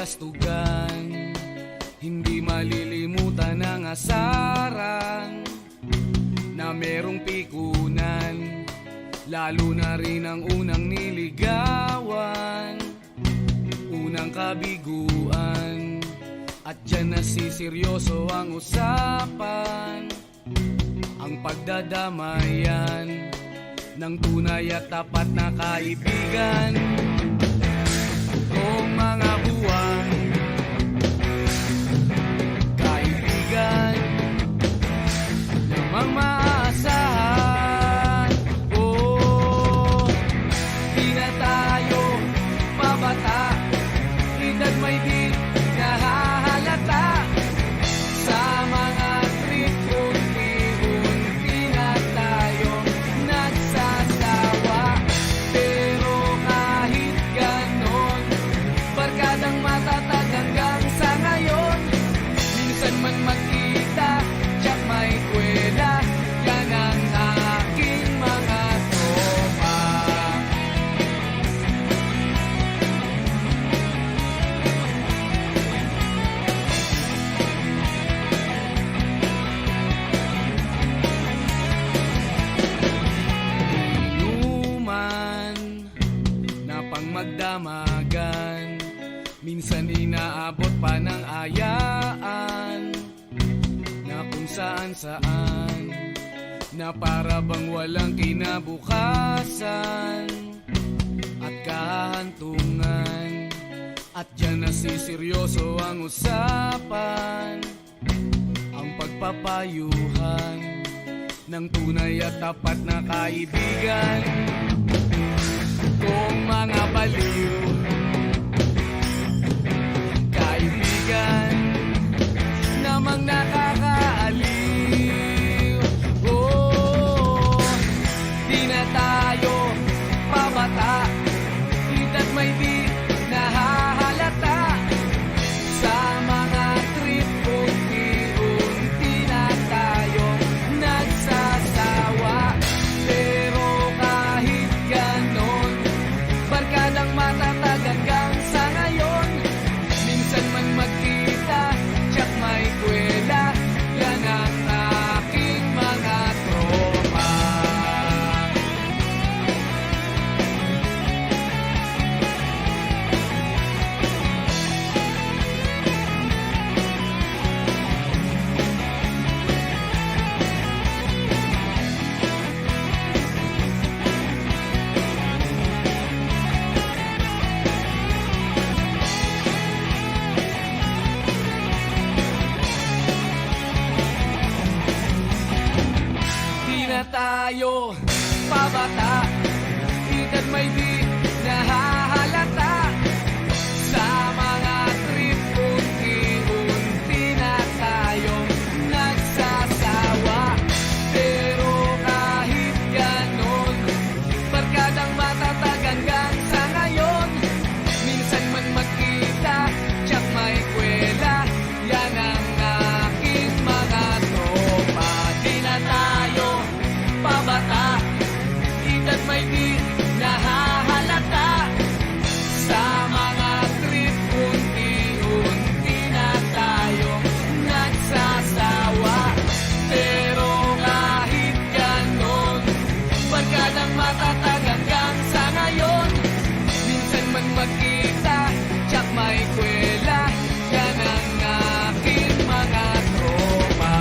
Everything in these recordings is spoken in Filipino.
kastugan, hindi malilimutan ang asaran na merong pikunan, lalo na rin ang unang niligawan, unang kabiguan. At dyan nasiseryoso ang usapan, ang pagdadamayan ng tunay at tapat na kaibigan. Kung mga buwan, kaibigan namang maaasahan. Oh, di na tayo pabata, edad may di nahahalata. Sa mga trip, unti-unti na tayo nagsasawa. Pero kahit ganon, barkadang matatag hanggang sa ngayon. Minsan man magkita, tsak may kwela, yan ang aking mga tropa. Inuman na pang magdamagan, minsan inaabot pa ng ayaan, na kung saan-saan, na para bang walang kinabukasan at kahantungan. At dyan nasiseryoso ang usapan, ang pagpapayuhan ng tunay at tapat na kaibigan. Kung mga baliw, kaibigan namang nakakaaliw. Oh, di na tayo pabata, edad may di nahahalata. Sa mga trip, unti-unti na tayo nagsasawa. Pero kahit ganon, barkadang matatag hanggang sa ngayon. Minsan man magkita, tsak may kwela, yan ang aking mga tropa. Di na tayo pabata, edad may di nahahalata. Sa mga trip, unti-unti na tayo nagsasawa. Pero kahit ganon, barkadang matatag hanggang sa ngayon. Minsan man magkita, tsak may kwela, yan ang aking mga tropa. Di na tayo pabata, edad may di nahahalata. Sa mga trip, unti-unti na tayo nagsasawa. Pero kahit ganon, barkadang matatag hanggang sa ngayon. Minsan man magkita, tsak may kwela, yan ang aking mga tropa.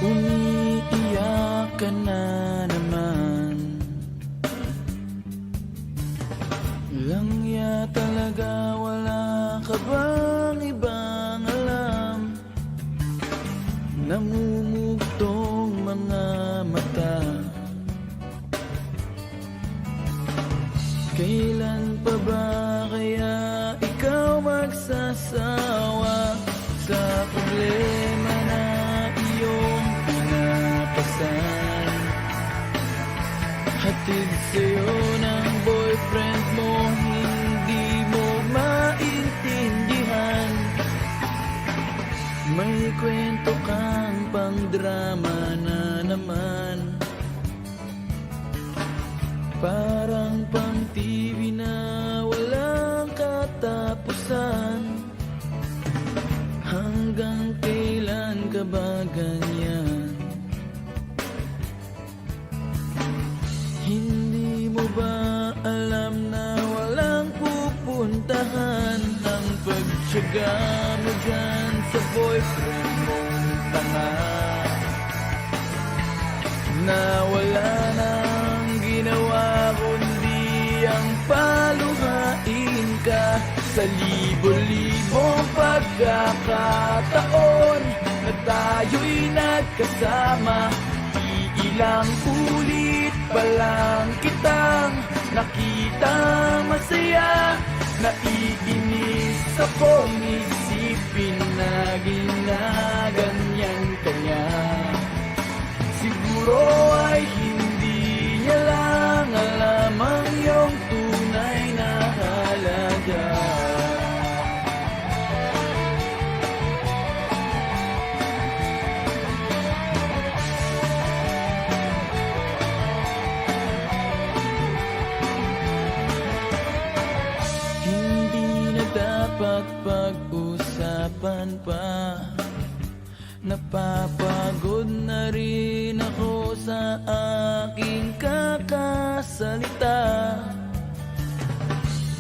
Umiiyak ka na naman, langya talaga, wala ka bang ibang alam? Namumugtong mga mata, Kailan pa ba kaya ikaw magsasawa sa problema na iyong pinapasan? Hatid sa'yo ng boyfriend mo, hindi mo maintindihan. May kwento kang pang-drama na naman, parang pang-TV na walang katapusan. Hanggang kailan ka ba ganyan? Hindi mo ba alam na walang pupuntahan ang pagtyaga mo dyan sa boyfriend mong tanga, na wala nang ginawa kundi ang paluhain ka sa libo-libong pagkakataon na tayo'y nagkasama. Iilang ulit pa lang kitang nakita masaya. Naiinis akong isipin na ginaganyan ka niya. Siguro ay hindi niya lang alam ang iyong tunay na halaga. Hindi na dapat pag-usapan pa. Napapagod na rin ako sa aking kakasalita.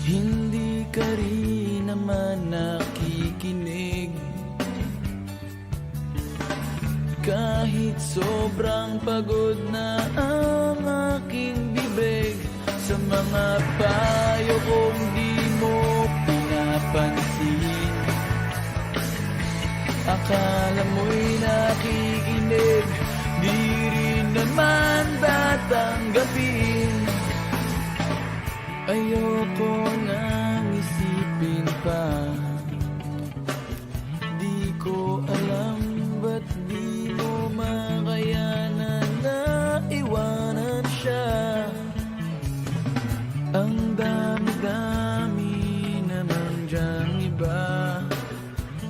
Hindi ka rin naman nakikinig. Kahit sobrang pagod na ang aking bibig, sa mga payo kong di mo pinapansin. Akala mo'y nakikinig, di rin naman tatanggapin. Ayoko nang isipin pa. Di ko alam ba't di mo makayanan na iwanan siya. Ang dami-dami naman dyang iba.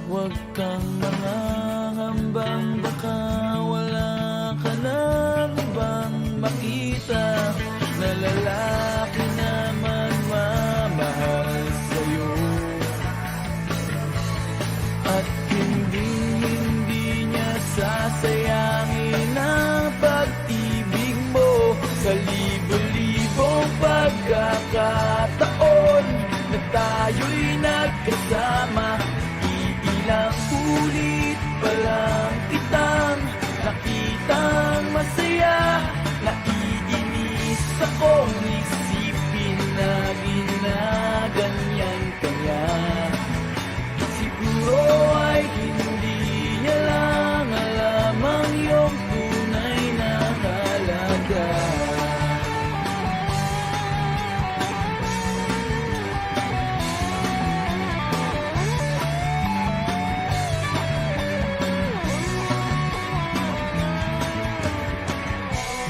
Huwag kang mangangambang baka wala ka nang ibang makita na lalaki naman mamahal sa'yo. At hindi niya sasayangin ang pag-ibig mo sa libo-libong pagkakataon na tayo'y nagkasama. Ilang ulit pa lang kitang nakitang masaya. Naiinis akong isipin na ginaganyan ka niya. Siguro ay hindi niya lang alam ang iyong tunay na halaga.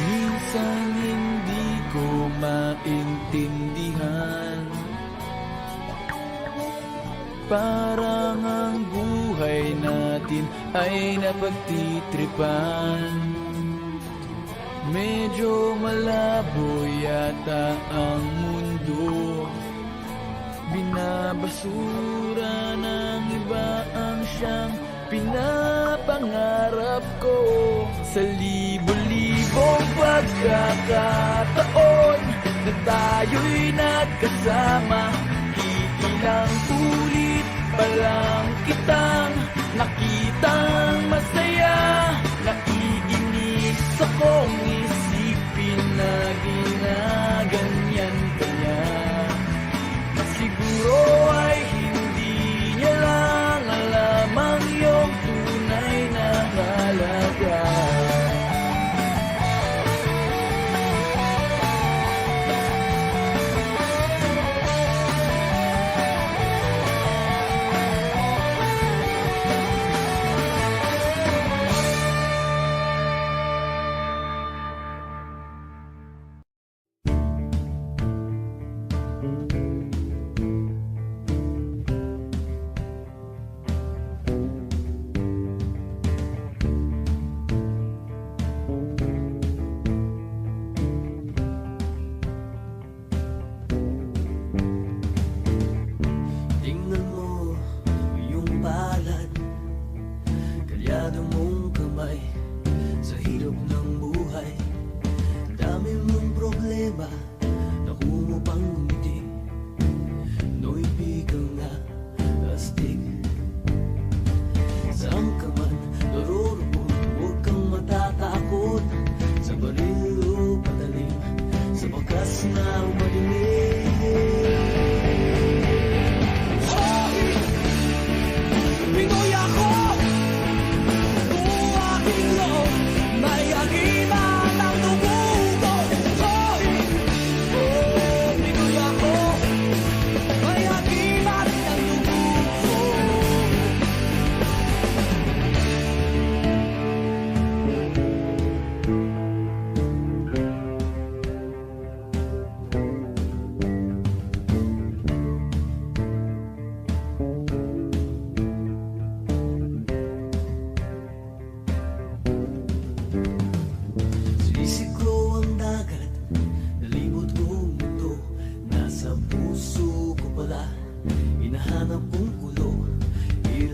Minsan hindi ko maintindihan, parang ang buhay natin ay napagtitripan. Medyo malabo yata ang mundo, binabasura ng iba ang siyang pinapangarap ko. Sa libo-libong pagkakataon na tayo'y nagkasama, iilang ulit pa lang kitang nakitang masaya. Naiinis akong isipin na ginaganyan ka niya. Siguro ay hindi niya lang alam ang iyong tunay na halaga.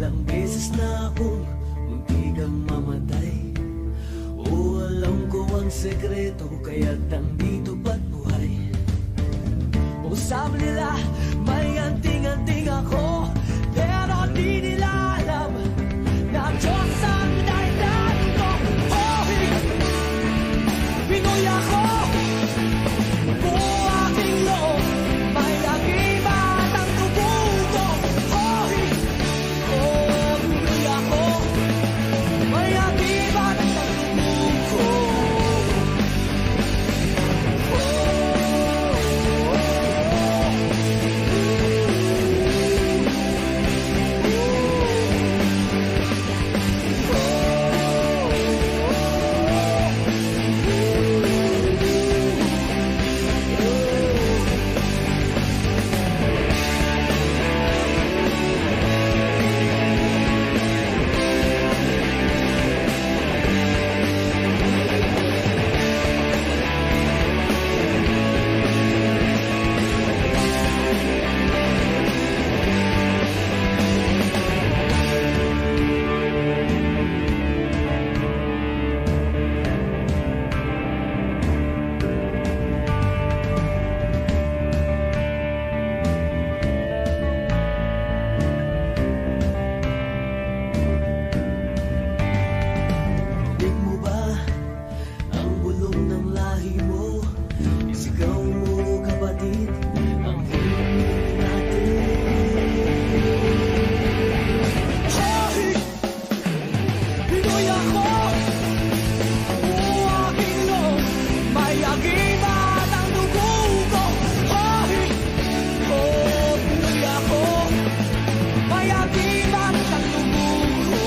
Ilang beses na akong muntikang mamatay. O alam ko ang sekreto kaya't nandito ba't buhay. O sabi nila may anting-anting ako, pero di nila alam na Diyos ang dahilan ko. Hoy! Pinoy ako! Buo aking loob, may lagibat ang tubo ko. Hoy! Oh, Pinoy ako, may lagibat ang tubo ko. Dinig mo ba ang bulong ng lahi mo? Isigaw mo kapatid ang himig natin. Hoy! Pinoy ako! Buo aking loob, may agibat ang dugo ko. Hoy! Oh, Pinoy ako, may agibat ang dugo ko.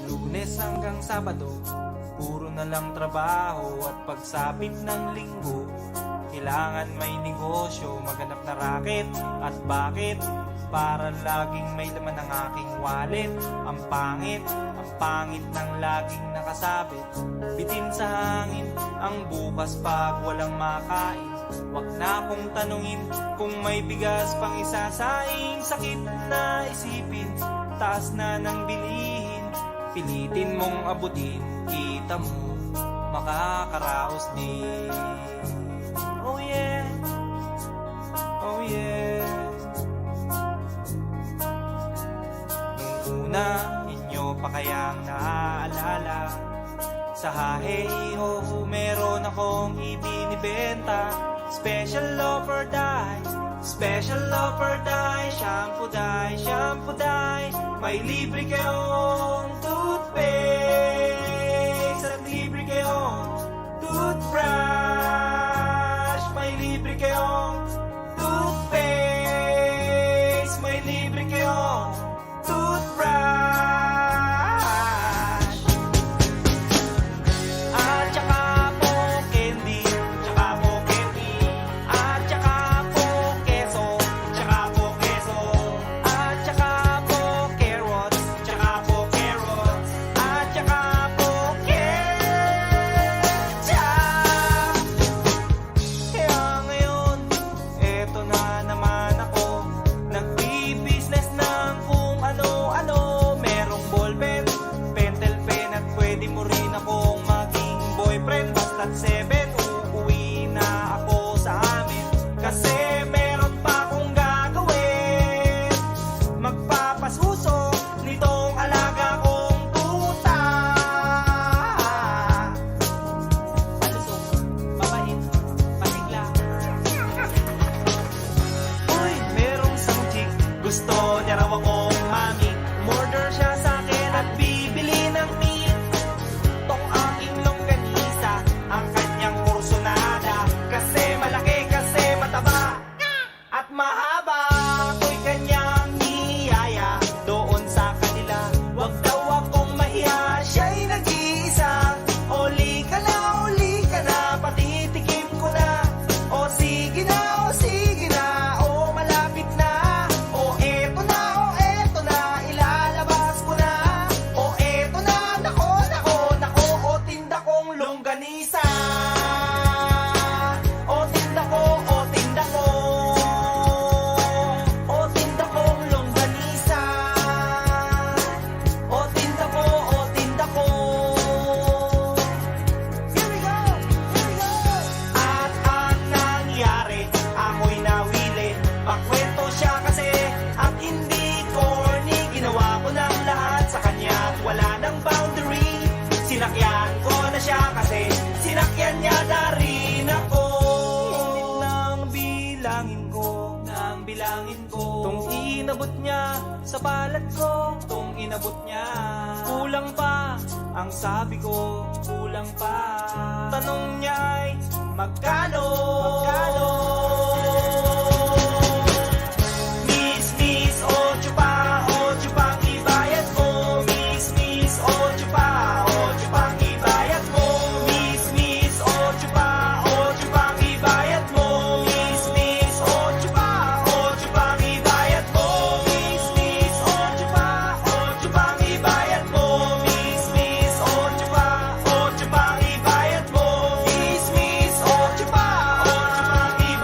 Lunes hanggang Sabado, puro na lang trabaho at pagsapit ng linggo, kailangan may negosyo, maghanap na raket. At bakit? Para laging may laman ang aking wallet. Ang pangit ng laging nakasabit. Bitin sa hangin ang bukas pag walang makain. Wag na akong tanungin kung may bigas pang isasaing. Sakit na isipin, taas na ng bilihin. Pilitin mong abutin, kita mo, makakaraos din. Oh yeah, oh yeah. Nung una, inyo pa kayang naaalala, sa hahe-ho meron akong ibinibenta. Special offer die, special offer die. Shampoo die, shampoo die. May libre kayong toothpaste at libre kayong toothbrush. May libre kayong toothpaste. May libre kayong toothbrush. At saka po candy, tsaka po candy. At saka po keso, tsaka po keso. At saka po carrots, tsaka po carrots. At saka sa palad ko, tong inabot niya. Kulang pa, ang sabi ko, kulang pa. Tanong niya ay, magkano? Magkano? Miss, miss, 8 pa, 8 pang ibayad mo. Miss, miss, 8 pa, 8 pang ibayad mo. Miss, miss, 8 pa, 8 pang ibayad mo. Miss, miss, 8 pa, 8 pang ibayad mo. Miss, miss, 8 pa, 8 pang ibayad mo. Miss, miss, 8 pa, 8 pang ibayad mo. Miss, miss, 8 pa, 8 pang ibayad mo.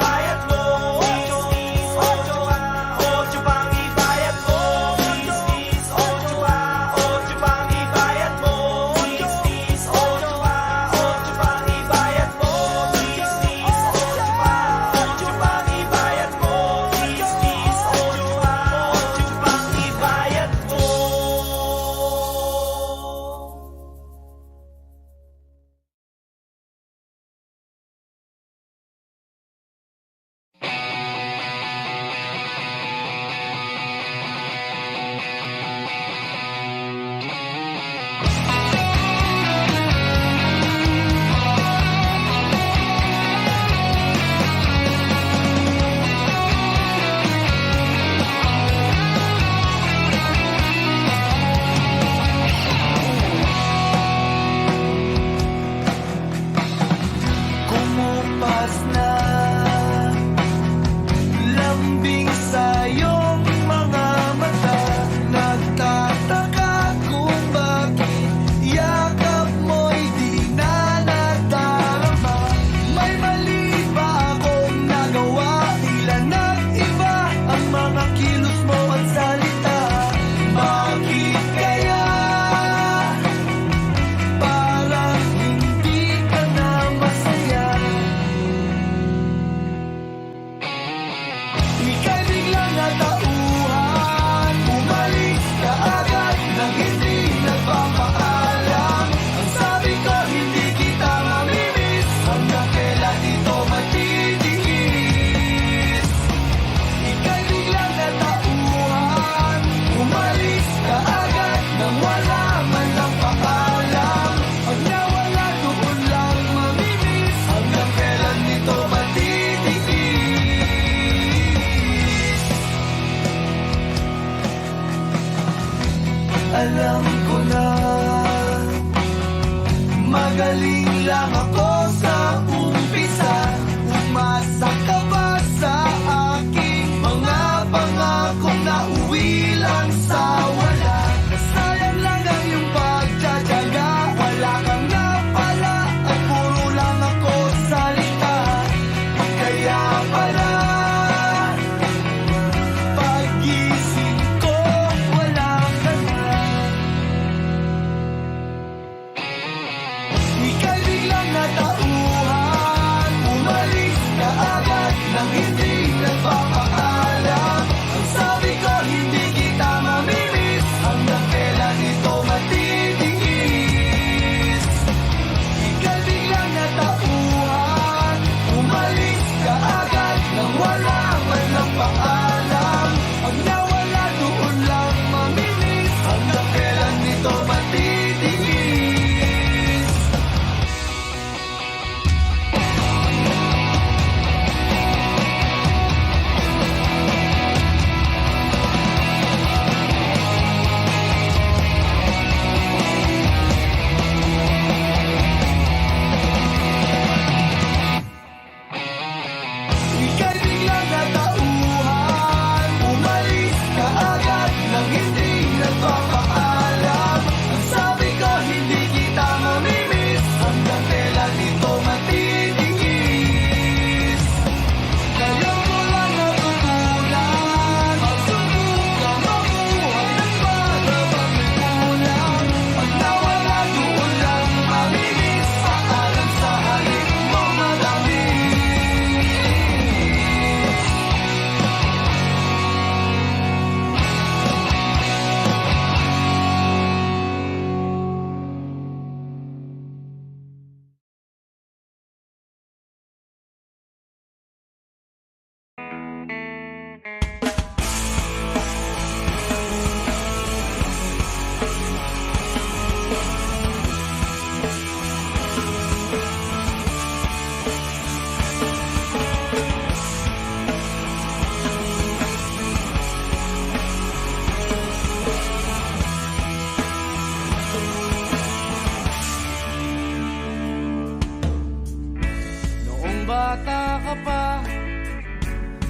bata ka pa,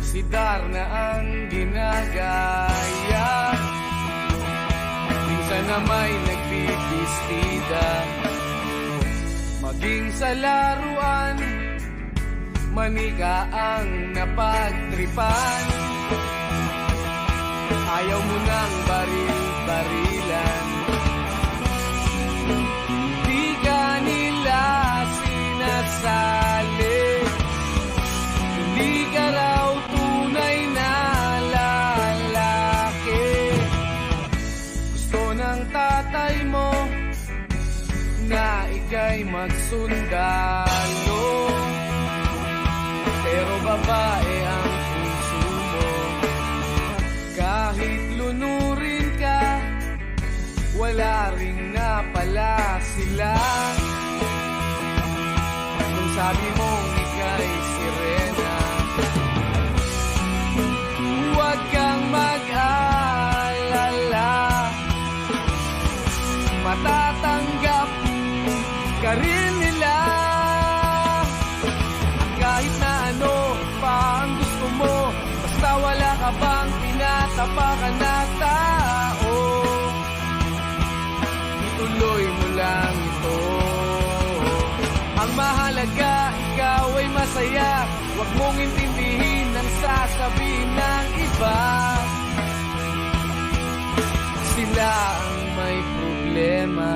si Darna ang ginagaya. Minsan na may nagbibistida, maging sa laruan, manika ang napagtripan. Ayaw mo nang baril-barilan, di ka nila sinasali. Hindi ka raw tunay na lalaki. Gusto ng tatay mo na ika'y magsundalo, pero babae ang puso mo. Kahit lunurin ka, wala ring napala sila. Kung sabi mong ika'y sirena, huwag kang mag-alala, matatanggap ka rin nila. Kahit na ano pa ang gusto mo, basta wala ka bang tinatapakan na tao, ituloy mo lang ito. Ang mahalaga, ikaw ay masaya, huwag mong intindihin ang sasabihin ng iba. Sila ang may problema.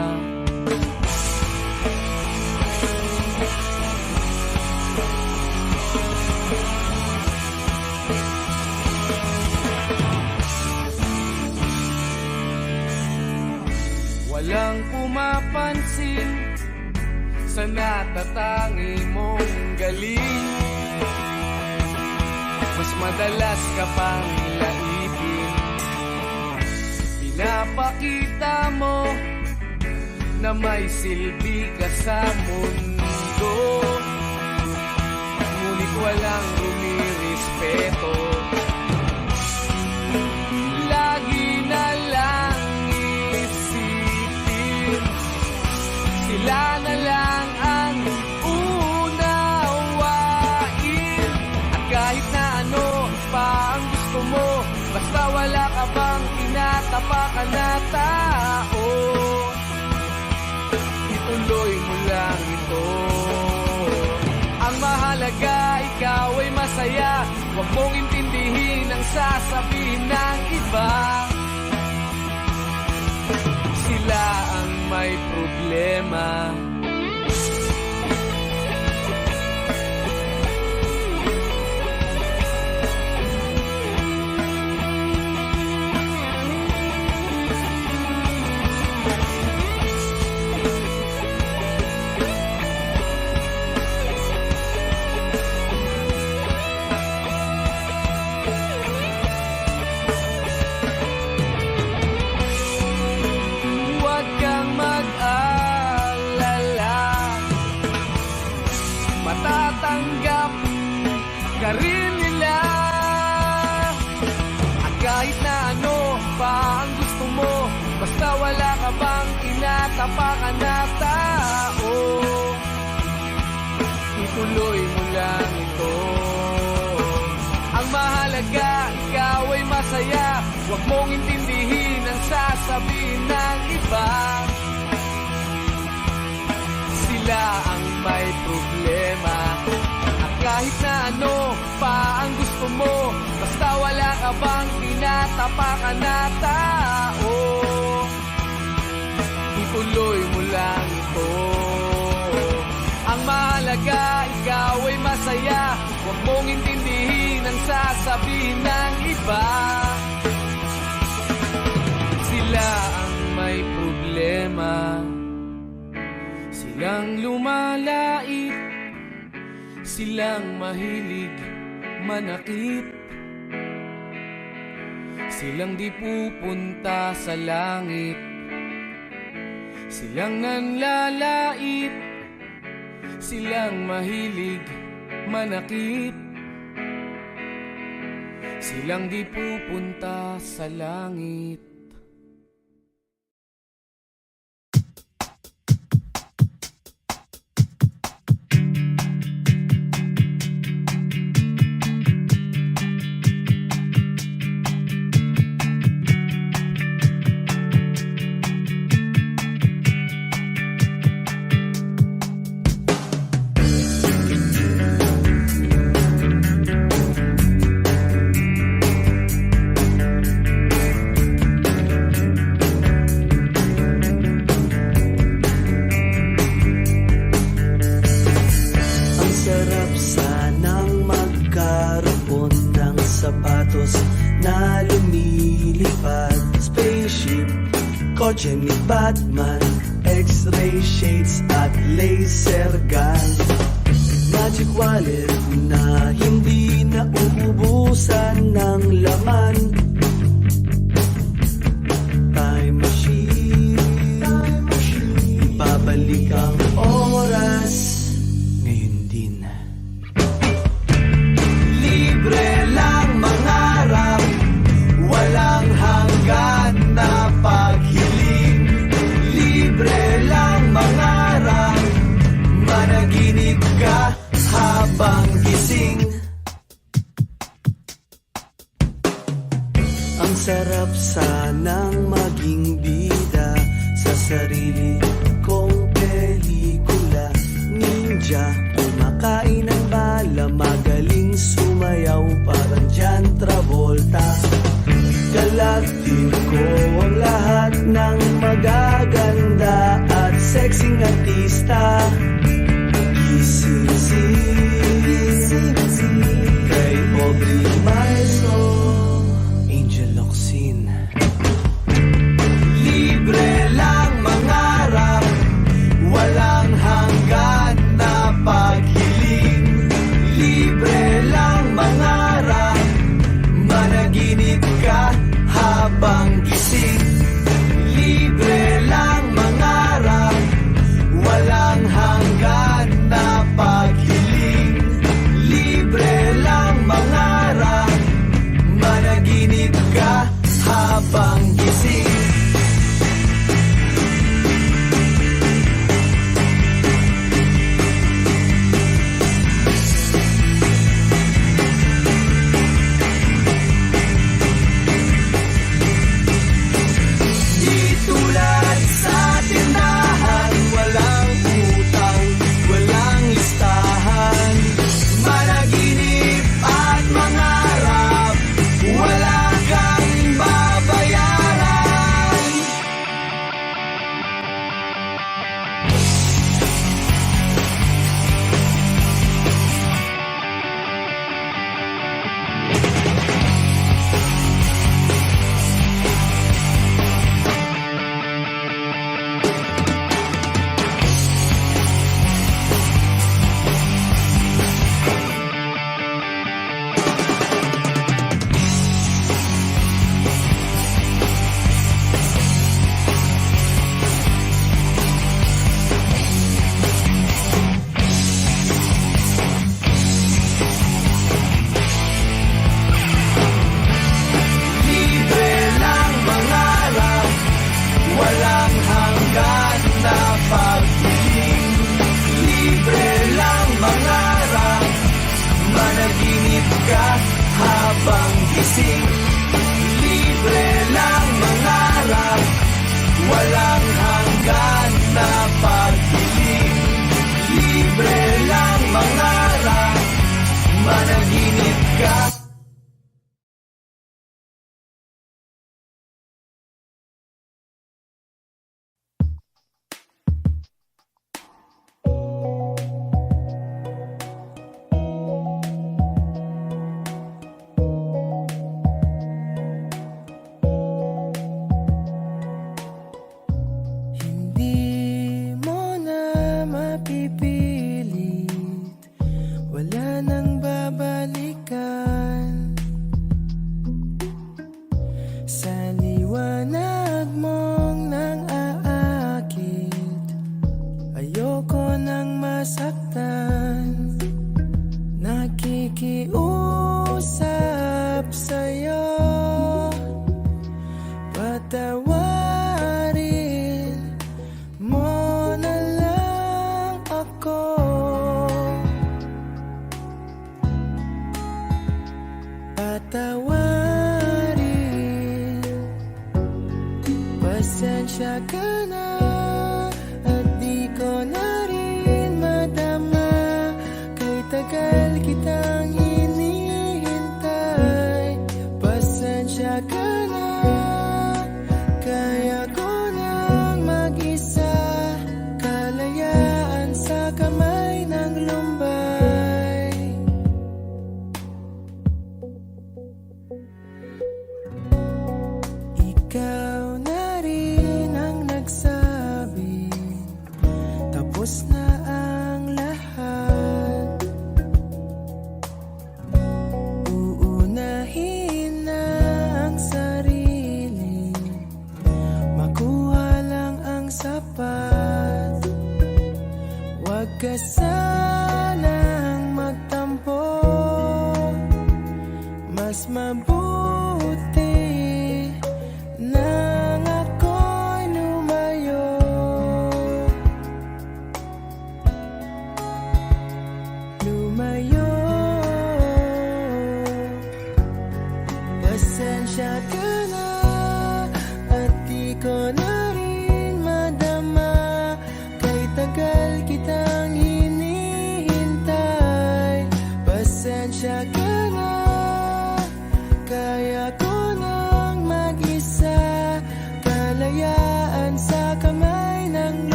Walang pumapansin sa natatangi mong galing. Mas madalas ka pang laipin, pinapakita mo na may silbi ka sa mundo. Ngunit walang rumirespeto, lagi na lang isipin, sila na lang ang unawain. At kahit na ano pa ang gusto mo, basta wala ka bang tinatapakan na tao, ituloy mo lang ito. Ang mahalaga, ikaw ay masaya, huwag mong intindihin ang sasabihin ng iba. Sila ang may problema. Huwag kang mag-alala, matatanggap ka rin nila. At kahit na ano pa ang gusto mo, basta wala ka bang tinatapakan na tao, ituloy mo lang ito. Ang mahalaga, ikaw ay masaya, huwag mong intindihin ang sasabihin ng iba. Sila ang may problema. At kahit na ano pa ang gusto mo, basta wala ka bang tinatapakan na tao, ituloy mo lang ito. Ang mahalaga, ikaw ay masaya, huwag mong intindihin ang sasabihin ng iba. Sila ang may problema. Silang lumalait, silang mahilig manakit, silang di pupunta sa langit, silang nanlalait, silang mahilig manakit, silang di pupunta sa langit. sarap sanang magkaroon ng sapatos na lumilipad. Spaceship, kotse ni Batman, X-ray shades at laser gun. Magic wallet na hindi nauubusan ng laman. Time machine, babalik ang oras ngayon din. Libre lang mangarap, walang hanggan na paghiling. Libre lang mangarap, managinip ka habang gising. Ang sarap sanang maging bida sa sarili kong pelikula. Ninja, kumakain ng bala, magaling sumayaw parang John Travolta. Galaktiko ang lahat ng magaganda at sexing artista. Kay Aubrey Marzo, Angel Locsin. Libre lang mangarap, walang hanggan na paghiling. Libre lang mangarap, managinip ka habang gising. Libre lang mangarap, walang hanggan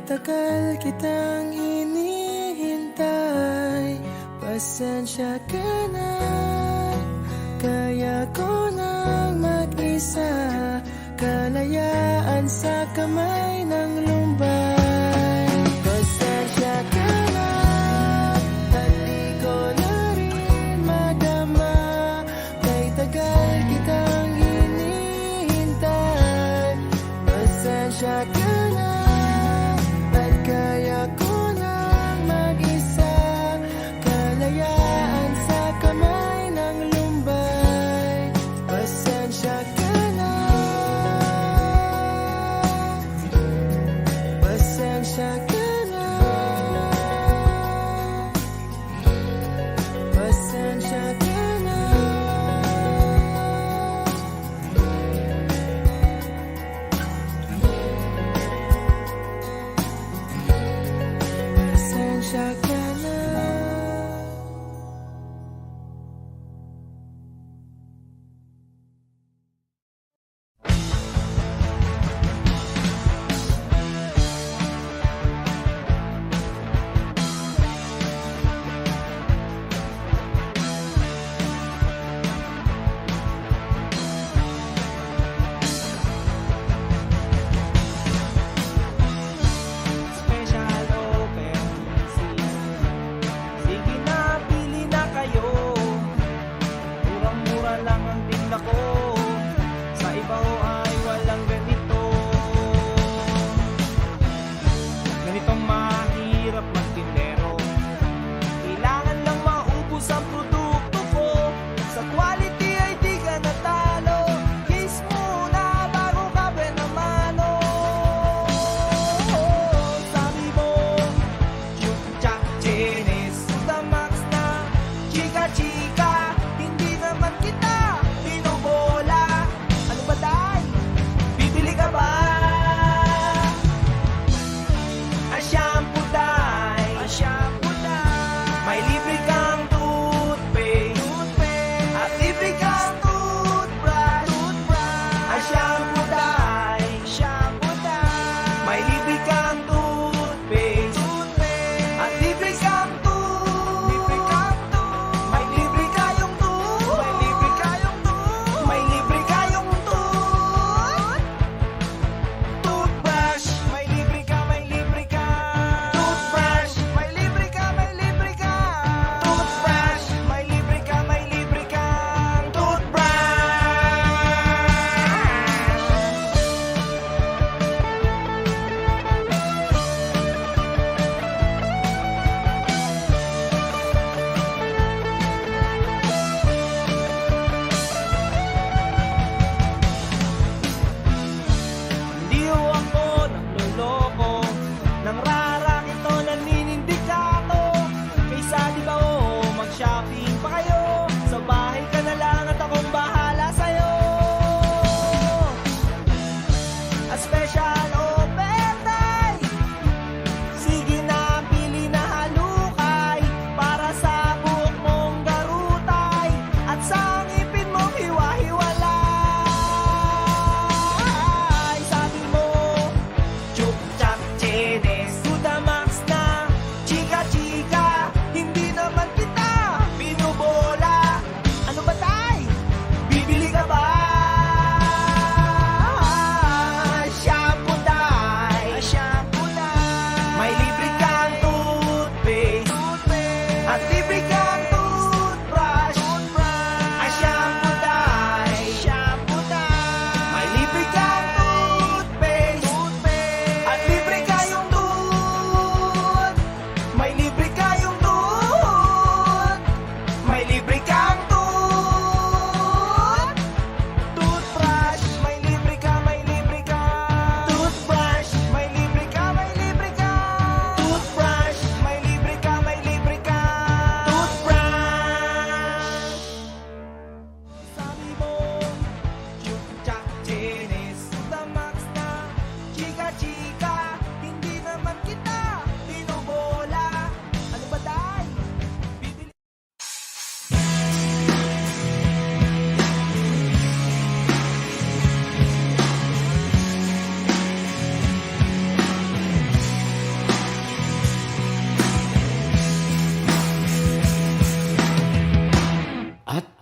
tagal kitang hinihintay, pasensya ka na. Kaya ko nang mag-isa, kalayaan sa kamay ng lumbay. Pasensya ka na, at di ko na rin madama, kay tagal kitang hinihintay. Pasensya ka na, at kaya ko nang mag-isa, kalayaan sa kamay ng lumbay. Pasensya ka na.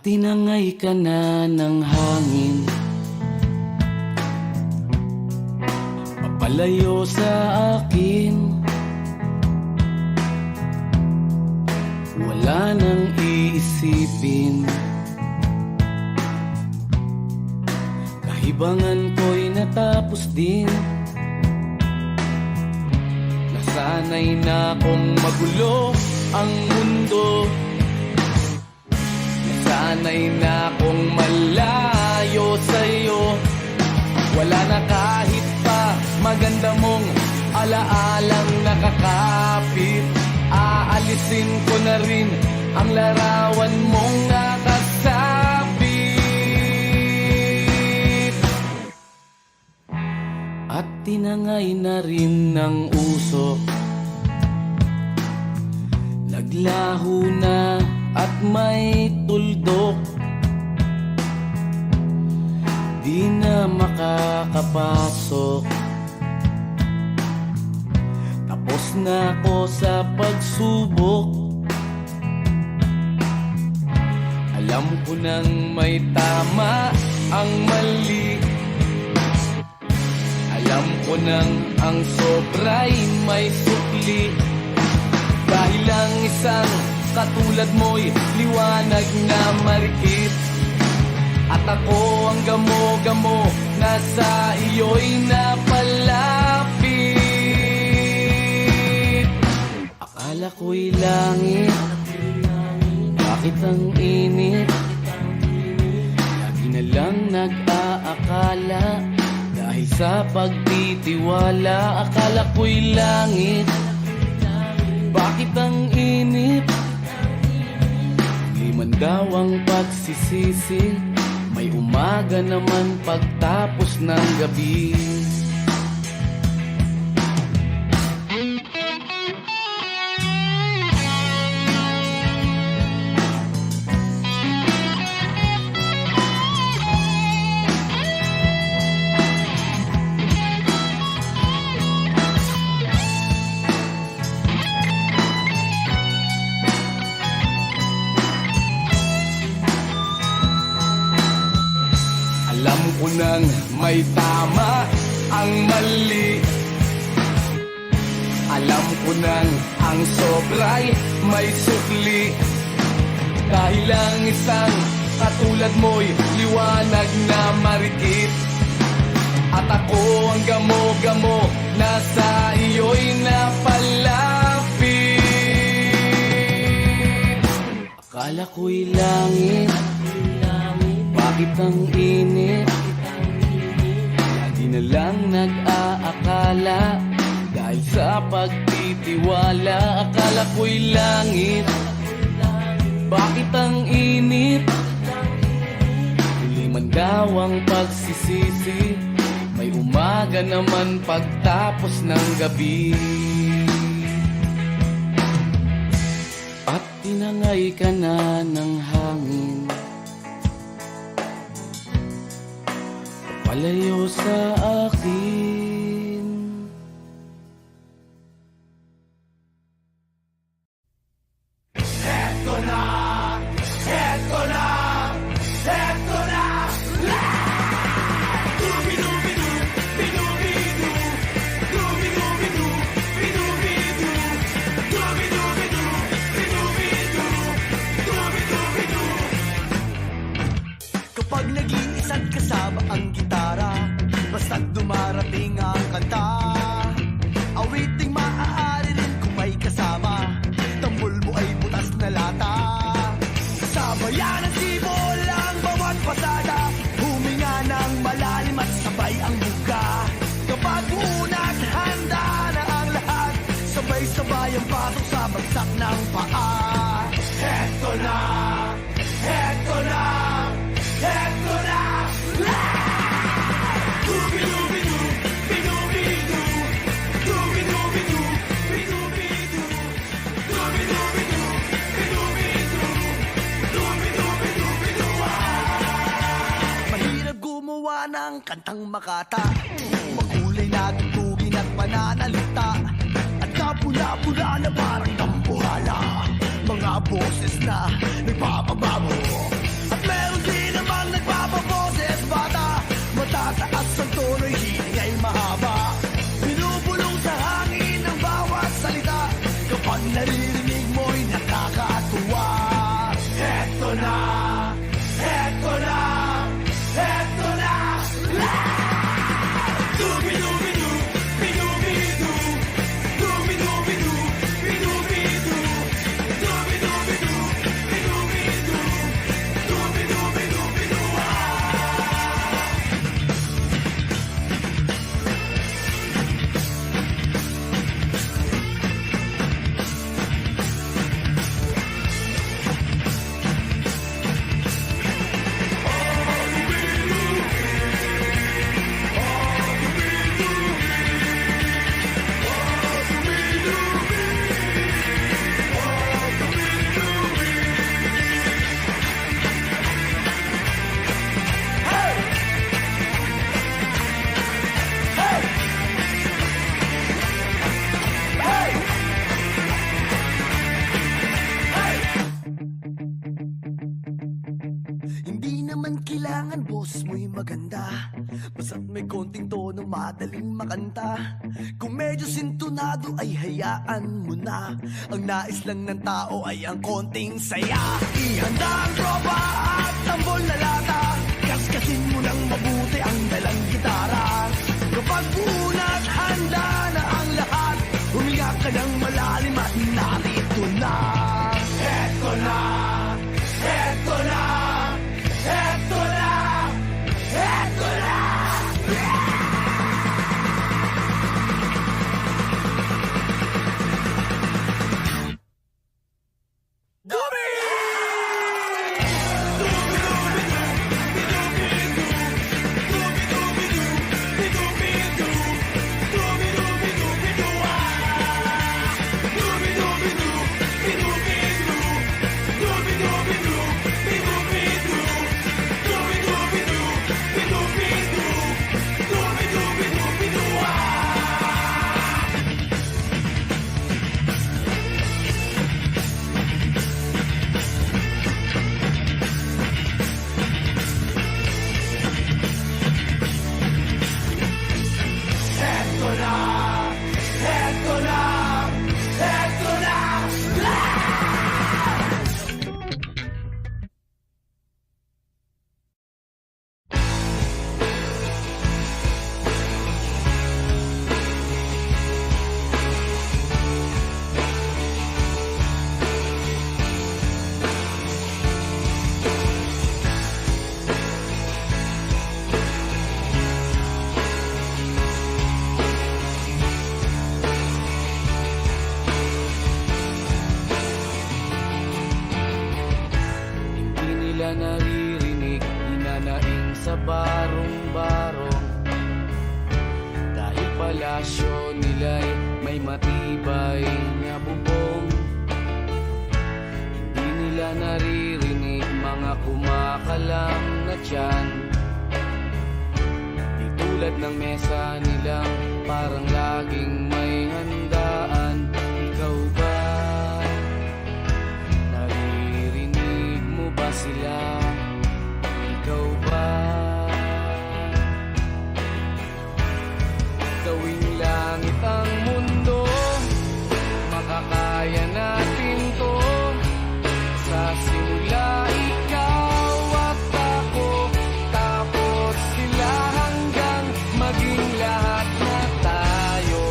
tinangay ka na ng hangin, papalayo sa akin. Wala nang iisipin, kahibangan ko'y natapos din. Nasanay na kong magulo ang mundo, nasanay na kong malayo sa'yo. Wala na kahit pa maganda mong alaalang nakakapit. Aalisin ko na rin ang larawan mong nakasabit. At tinangay na rin ng usok, naglaho na at may tuldok. Di na makakapasok, tapos na ako sa pagsubok. Alam ko nang may tama ang mali, alam ko nang ang sobra'y may sukli. Dahil ang isang katulad mo'y liwanag na marikit, at ako ang gamo-gamo na sa iyo'y napalapit. Akala ko'y langit, bakit ang init? Lagi na lang nag-aakala, dahil sa pagtitiwala. Akala ko'y langit, bakit ang init? Liman daw ang pagsisisi, may umaga naman pagtapos ng gabi. Alam ko nang may tama ang mali, alam ko nang ang sobra'y may sukli. Dahil ang isang katulad mo'y liwanag na marikit, at ako ang gamo-gamo na sa iyo'y napalapit. Akala ko'y langit, bakit ang init? Lagi na lang nag-aakala, dahil sa pagtitiwala. Akala ko'y langit, bakit ang init? Liman daw ang pagsisisi, may umaga naman pagtapos ng gabi. At tinangay ka na ng hangin, palayo sa akin. Eto na! Eto na! Eto na! Dubi-dubi-du, bidubi-du. Dubi-dubi-du, bidubi-du. Dubi-dubi-du, bidubi-du. Dubi-dubi-du. Kapag naging isa't kasama ang gitara, basta't dumarating ang kanta, awiting maaari rin kung may kasama, tambol mo ay butas na lata. Sabayan ng sibol ang bawat pasada, huminga ng malalim at sabay ang buka. Kapag uunat, handa na ang lahat, sabay-sabay ang pasok sa bagsak ng paa. Eto na! Eto na! Eto na! Dubi-dubi-du, bidubi-du. Dubi-dubi-du, bidubi-du. Dubi-dubi-du, bidubi-du. Dubi-dubi-du, bidu. Mahirap gumawa ng kantang makata, makulay na tugtugin at pananalita, at kapula-pula na parang tambuhala, mga boses na nagpapabago, at kailangan boses mo'y maganda, basta't may konting tono, madaling makanta. Kung medyo sintonado ay hayaan mo na, ang nais lang ng tao ay ang konting saya. Ihanda ang tropa at tambol na lata, kaskasin mo ng mabuti ang dalang gitara. Kapag buo na't handa na ang lahat, huminga ka ng malalim at narito na. Eto na, eto na, eto na, eto na. Naririnig, inanaing sa barong-barong, dahil palasyo nila'y may matibay na bubong. Hindi nila naririnig mga kumakalam na tiyan, di tulad ng mesa nilang parang laging may handaan. Ikaw ba? Ba sila? Ikaw ba? Gawing langit ang mundo, makakaya natin to. Sa simula ikaw at ako, tapos sila hanggang maging lahat na tayo.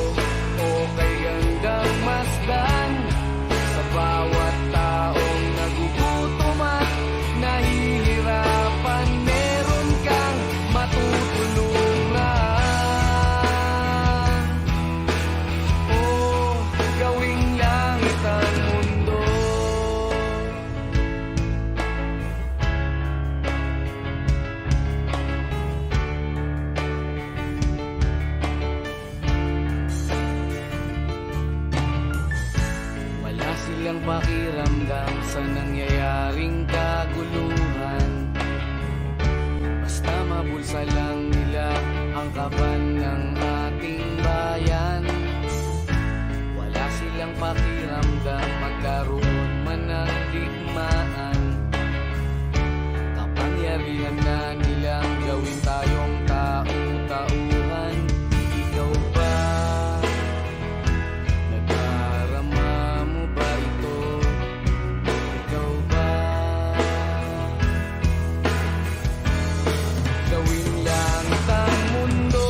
Okay hanggang masdan sa bawat taong nagugutom at nahihirapan, meron kang matutulungan. Oh, gawing langit ang mundo. Wala silang pakiramdam sa nangyayaring kaguluhan, basta mabulsa lang nila ang kaban ng ating bayan. Wala silang pakiramdam magkaroon man ng digmaan, kapangyarihan na nilang gawin tayong tau-tauhan. Ikaw ba? Nadarama mo ba ito? Ikaw ba? Gawing langit ang mundo,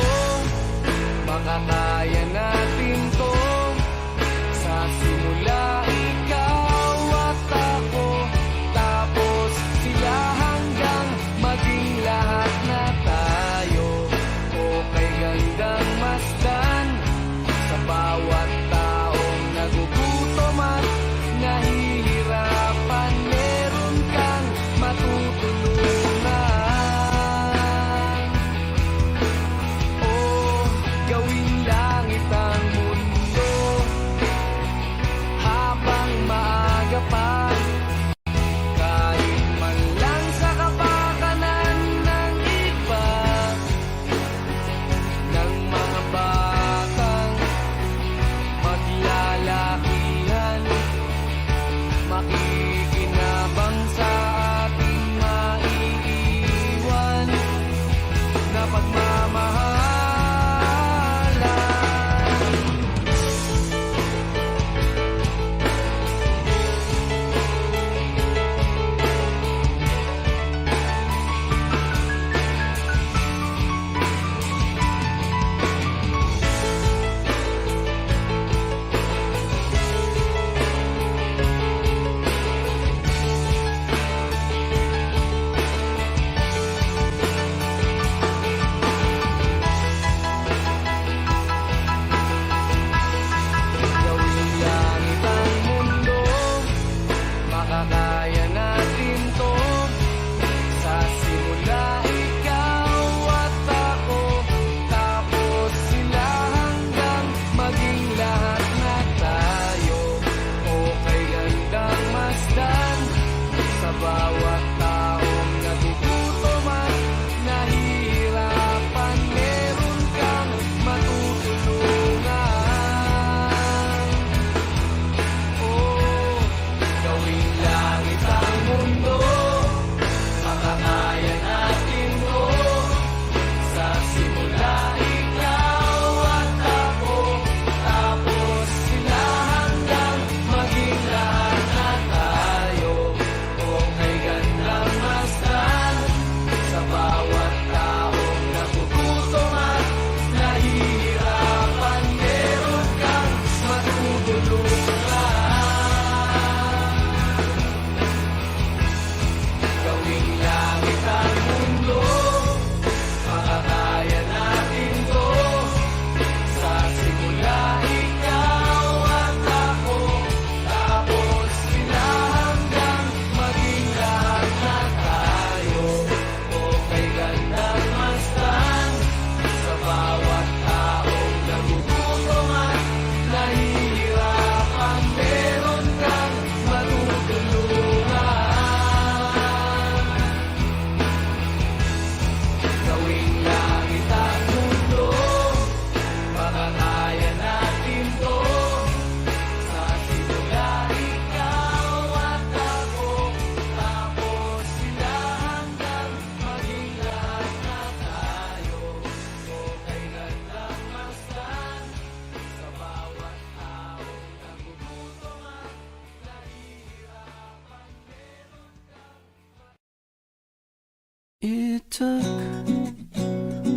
took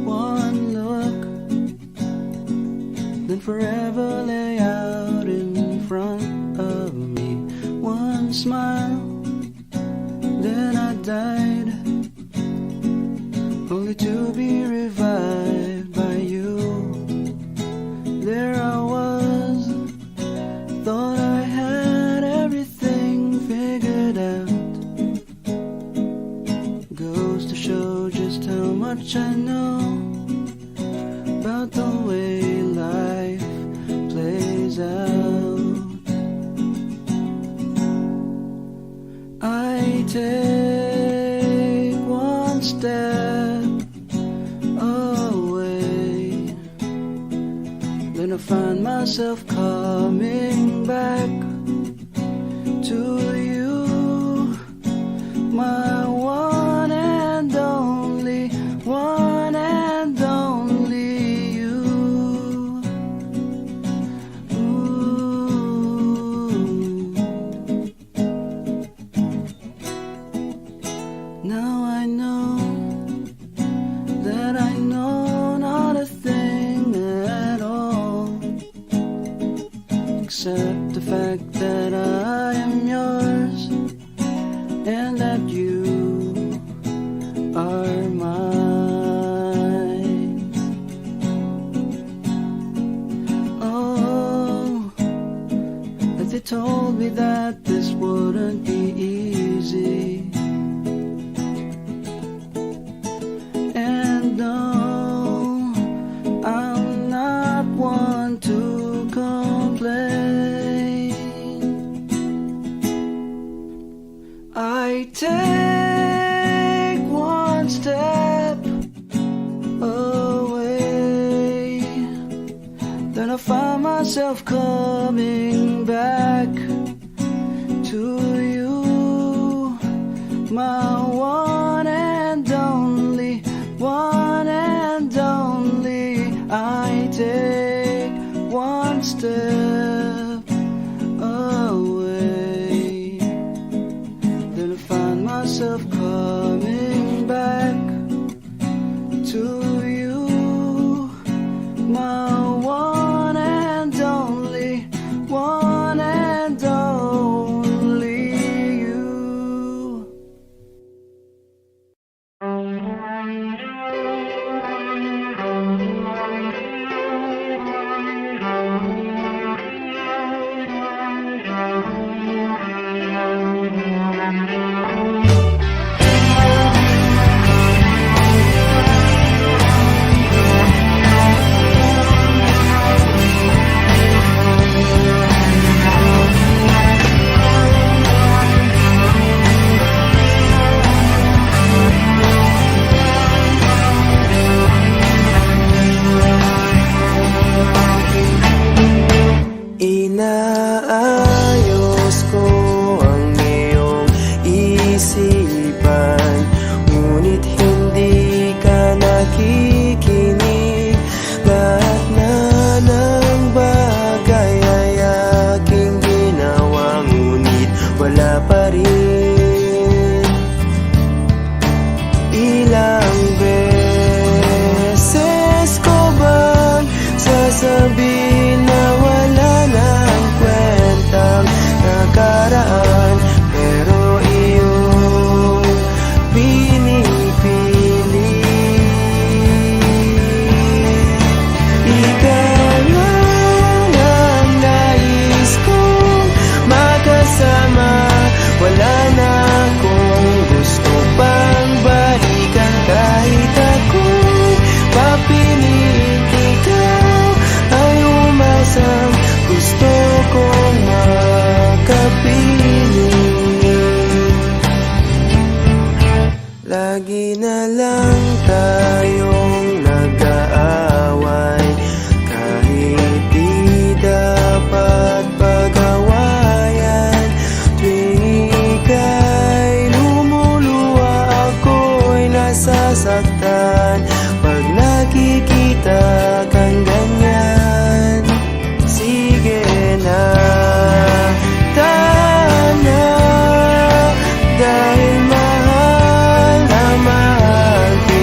one look, then forever lay out in front of me. One smile, then I died, only to be revived by you. There I was, thought I had everything figured out. Goes to show just how much I know about the way life plays out. I take one step away, then I find myself coming back to you, my one and only, one and only you. Ooh. Now I know that I know not a thing at all, except the fact that I am yours and that you are mine. Oh, that they told me that this wouldn't be easy. And no, I'm not one to complain. I take one step away, then I find myself coming back to you, my one and only, one and only. I take one step away, then I find myself coming back to you, my one and only, one and only you. Inaayos ko ang iyong isipan, ngunit hindi ka nakikinig. Lahat na ng bagay ay aking ginawa, ngunit wala pa rin. Ilang beses ko bang sasabihin na wala nang kwentang nakaraan, pero iyong pinipili. Ikaw lang ang nais kong makasama, wala na akong gusto pang balikan. Kahit ako'y papiliin, ikaw ay umasang gusto kong makapiling. Lagi na lang tayong nag-aaway, kahit di dapat pag-awayan. Tuwing ika'y lumuluwa, ako'y nasasaktan pag nakikita kang ganyan. Sige na, tana, dahil mahal na mahal kita.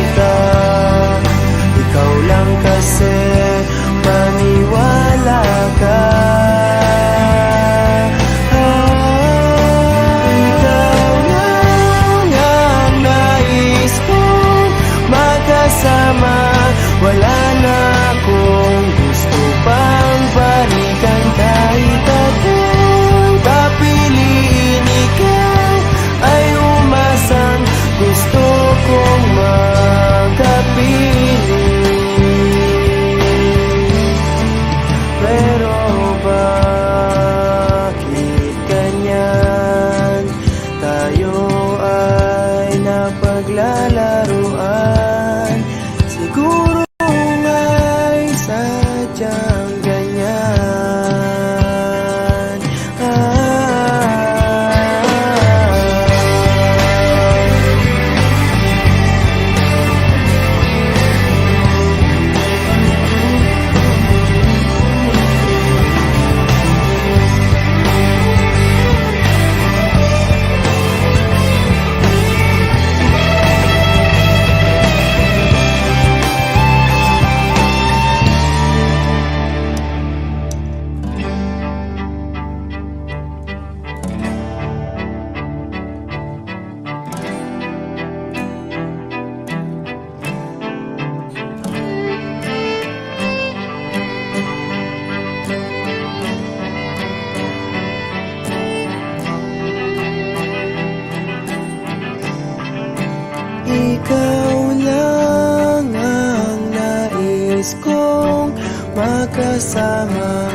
nais kong makasama.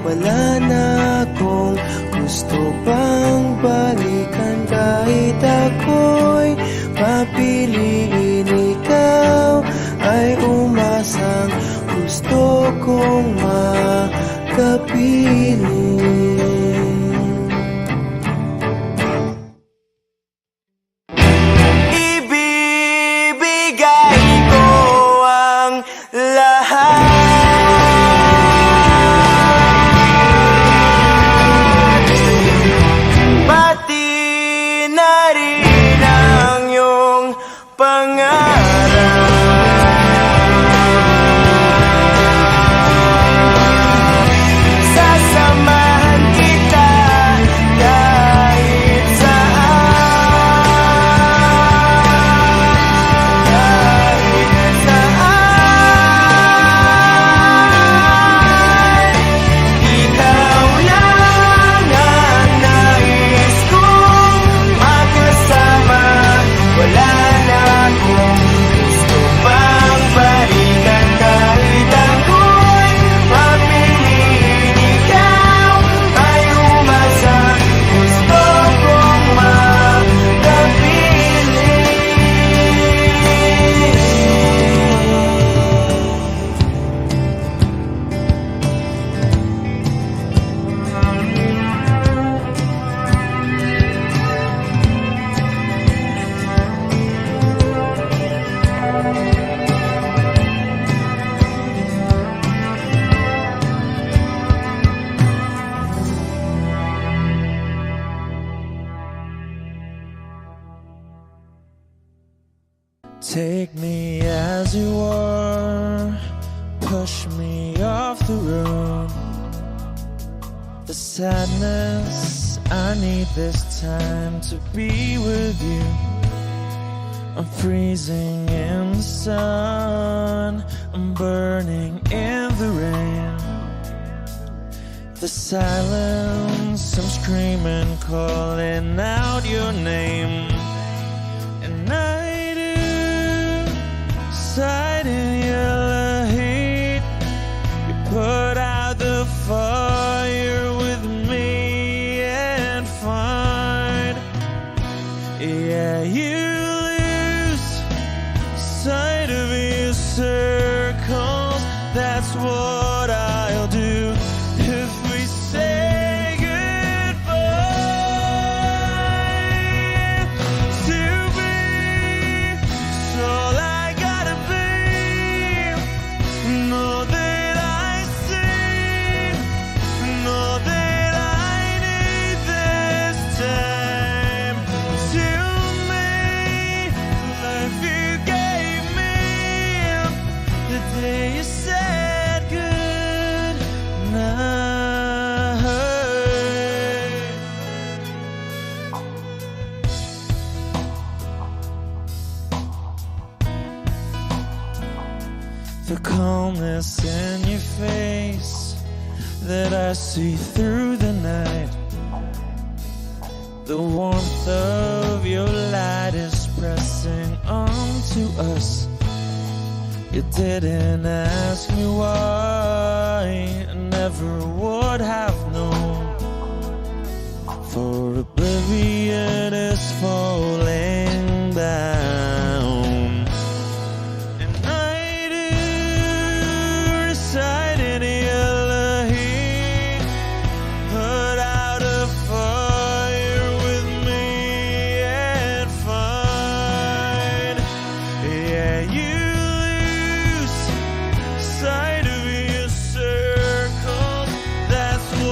Wala na akong gusto pang balikan. Kahit ako'y papiliin, ikaw ay umasang gusto kong makapiling. Ibibigay ko ang lahat, pati na rin ang iyong pangarap. Sasamahan kita kahit saan, kahit saan. Ikaw lang ang nais kong makasama. Wala na akong gusto pang balikan. Kahit ako'y papiliin, ikaw ay umasa. Gusto kong Take me as you are, push me off the road. The sadness, I need this time to be with you. I'm freezing in the sun, I'm burning in the rain. The silence, I'm screaming, calling out your name. And I do side in your heat. You put out the fire with me and find, yeah, you lose sight of your circles. That's what I'll do if we say goodbye. To be, it's all I gotta be. Know that I see, know that I need this time. To me, life you gave me the day you said good night. The calmness in your face that I see through the night. The warmth of your light is pressing onto us. You didn't ask me why, I never would have known. For oblivion is falling down. And I do reside in your heat. Put out a fire with me and find, yeah, you lose sight of your circles. That's what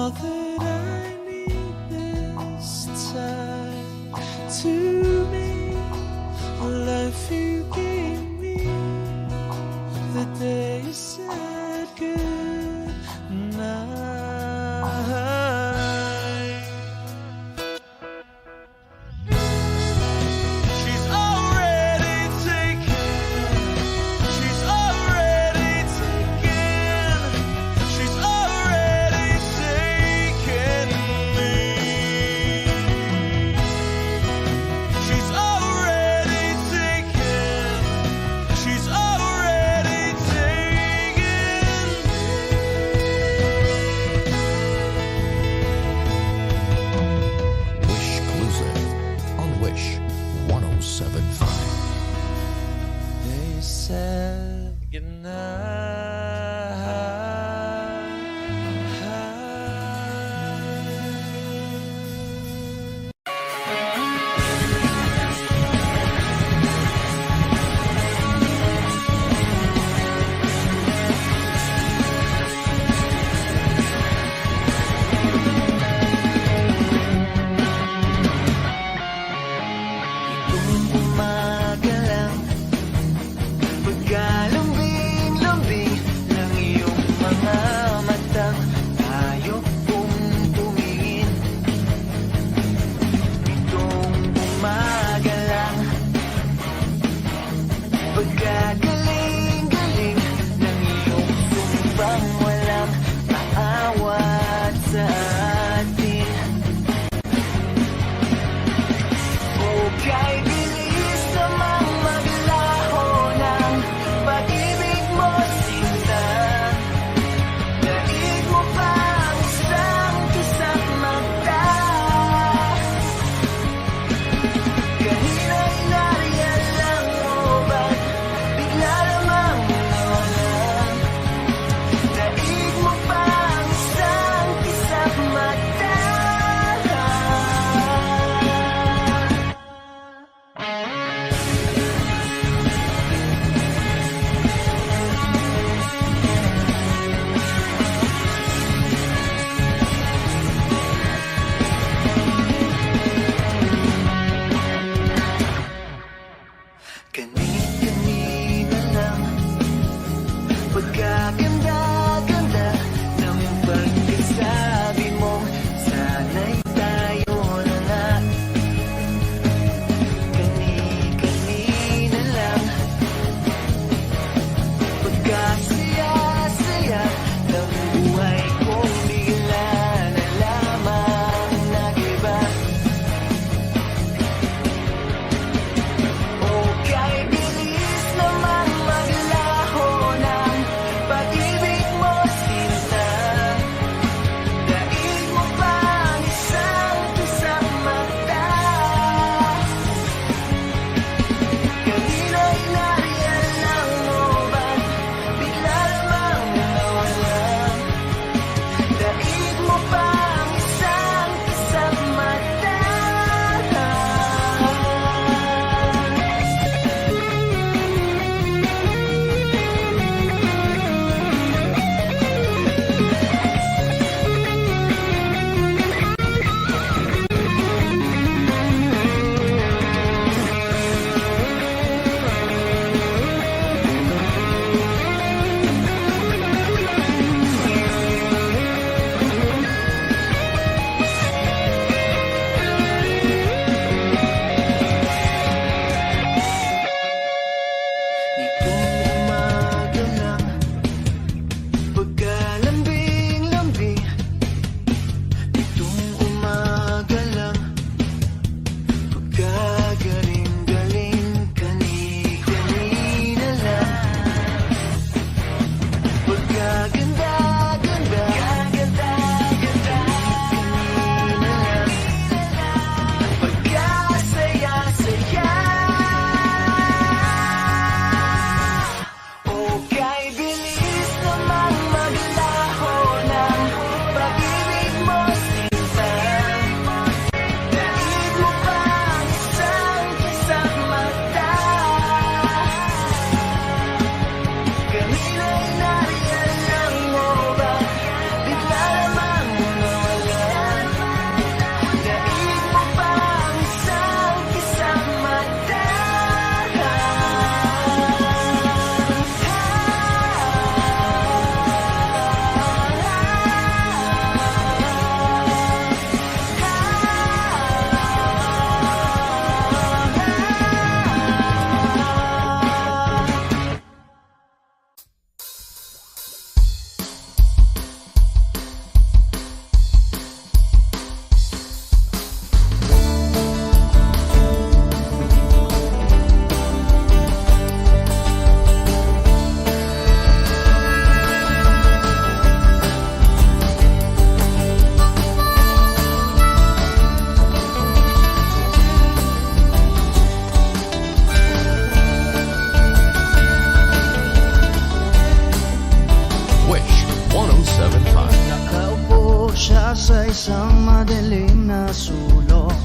all that I need this time to me. The life you gave me the day you said good night. She's already taken. She's already taken. She's already taken me. She's already taken. She's already taken Wish Exclusive on Wish 1075. They said goodnight. Umaga lang, pagkalambing-lambing ng iyong mga matang tayo kong tumingin. Itong umaga lang, pagkagaling-galing ng iyong sumbang walang maawat sa atin. Kay bilis namang maglaho ng pag-ibig mo, sinta. Daig mo pa ang isang kisap mata. Kanina'y nariyan lang mo, ba't bigla namang nawalan? Daig mo pa ang isang kisap mula sa isang madilim na sulok.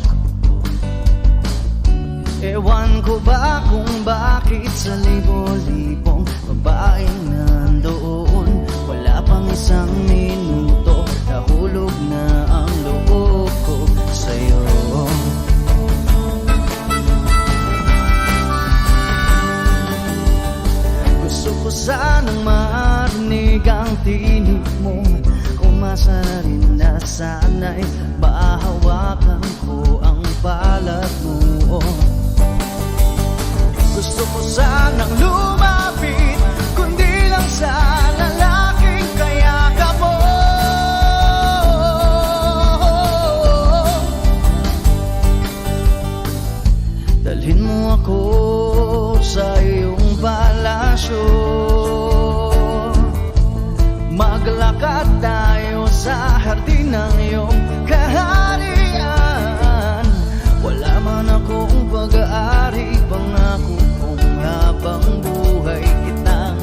Ewan ko ba kung bakit sa libo-libong babaeng nandoon, wala pang isang minuto, nahulog na ang loob ko sa'yo. Gusto ko sanang marinig ang tinig mo, umasa na rin na sana'y mahawakan ko ang balat mo. Gusto ko sanang lumapit, kundi lang sa lalaking kayakap mo. Dalhin mo ako sa iyong palasyo, maglakad tayo sa hardin ng iyong kaharian. Wala man akong pag-aari, pangako kong habang buhay kitang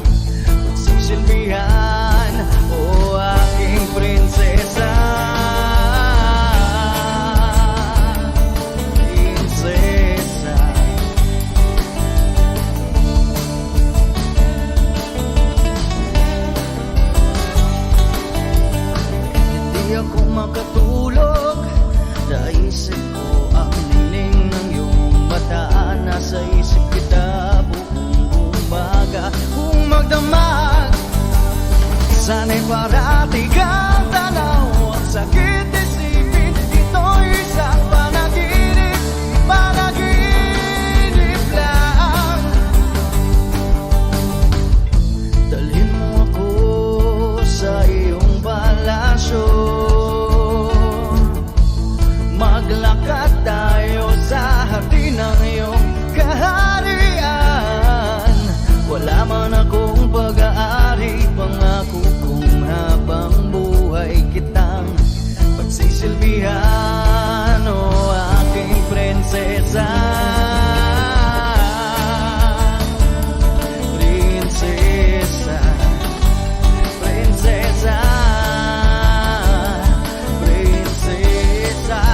pagsisilbihan, o aking prinsesa. Prinsesa, hindi ako makatulog, naisip ko ang nining ng iyong mata. Nasa isip kita buong umaga, kung magdamag sana'y parati kang tanaw. Ang sakit isipin, ito'y isang panaginip, panaginip lang. Dalhin mo ako sa iyong palasyo, maglakad tayo sa hardin ng iyong kaharian. Wala man akong pag-aari, pangako kong habang buhay kitang pagsisilbihan, o aking prinsesa. Prinsesa, prinsesa, prinsesa.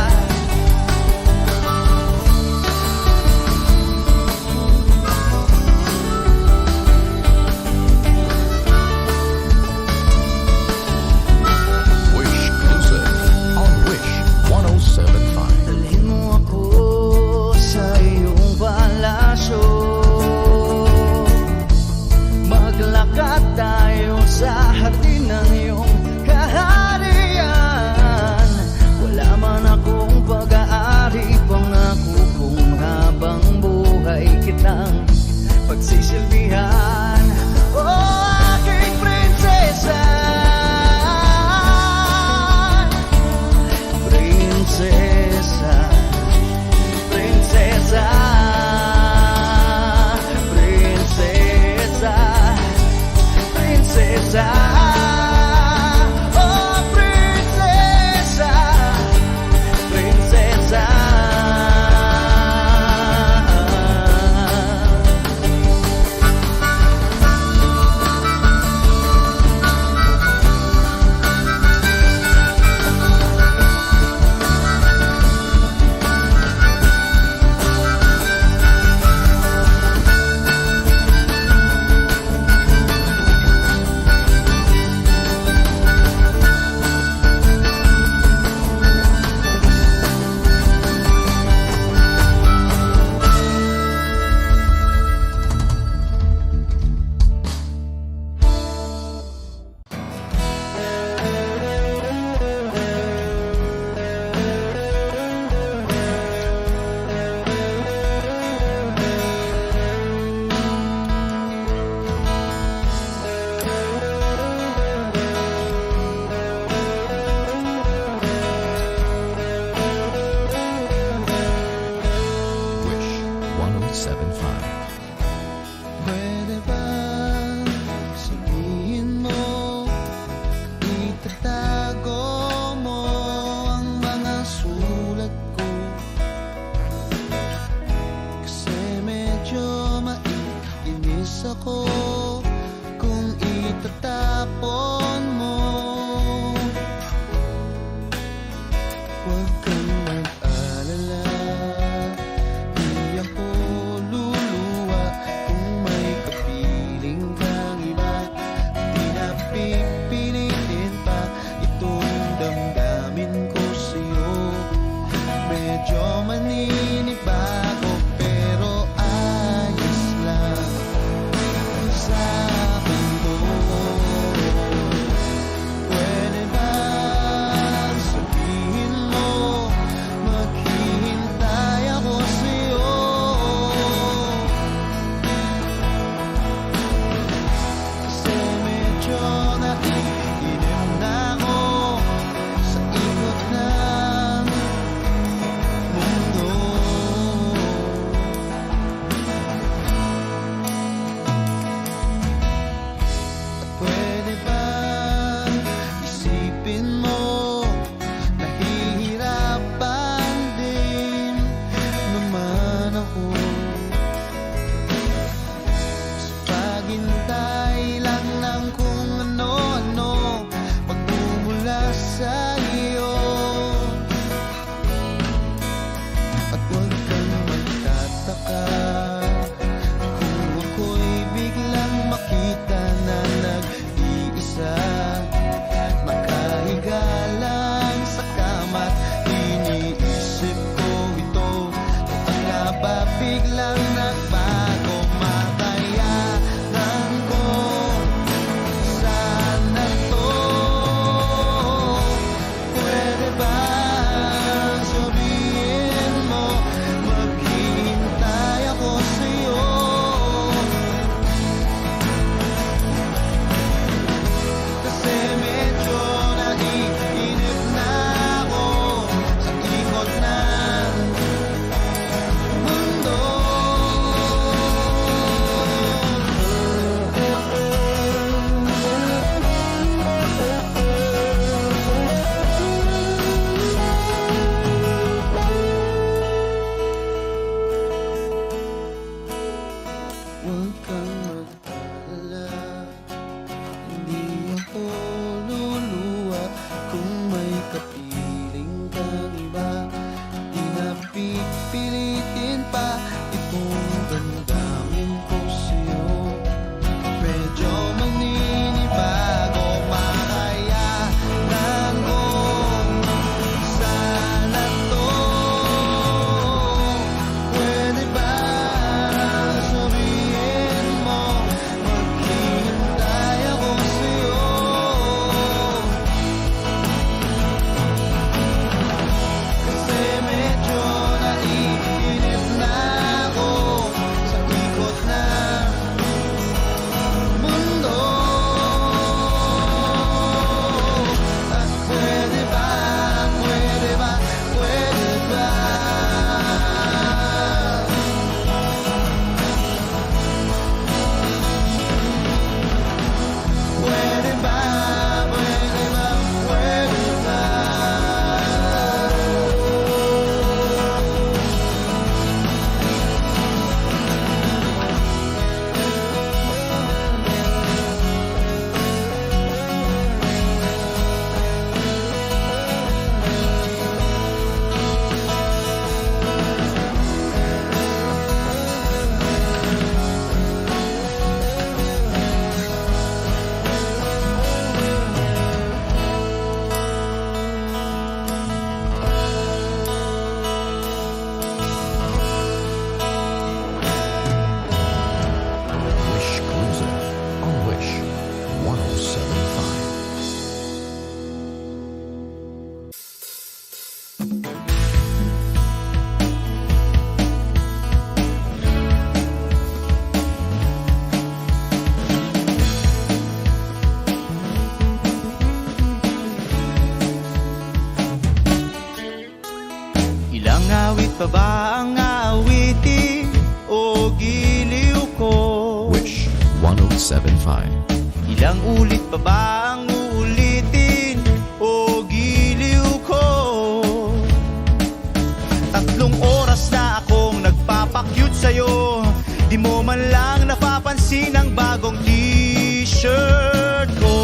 Wish Music on Wish Huwag kang mag-alala, di ako luluwa. Kung may kapiling kang iba, di na pipilitin pa itong damdamin ko sa'yo. Medyo maninibago pero ayos lang sa akin to. Pwede ba sabihin mo maghihintay ako sa'yo? Kasi medyo naiinim na ako sa ikot ng mundo. Pwede ba isipin mo nahihirapan din naman ako sa paghintay lang ng kung ano-ano magmumula sa iyo. At huwag kang magtataka kung ako'y biglang makita na nag-iisa, nakahiga lang sa kama't iniisip ko ito. Ang nga ba biglang nagbago, makayanan ko sana to. Pwede ba sabihin mo maghihintay ako sa'yo? Kasi medyo naiinip na ako sa ikot ng mundo. Huwag kang mag-alala, hindi ako luluwa. Kung may kapiling kang iba, di na pipilitin pa itong damdamin ko sa'yo. Medyo maninibago, makayanan ko sana to. Pwede ba sabihin mo maghihintay ako sa'yo? Kasi medyo naiinip na ako sa ikot ng mundo. At pwede ba, pwede ba, pwede ba? Pwede ba, pwede ba, pwede ba? Wish Cruiser on Wish 1075. Ilang awit pa ba ang aawitin o giliw ko? Wish 1075. Ilang ulit pa ba ang uulitin o giliw ko? 3 oras na akong nagpapakyut sa'yo, di mo man lang napapansin ang bagong t-shirt ko.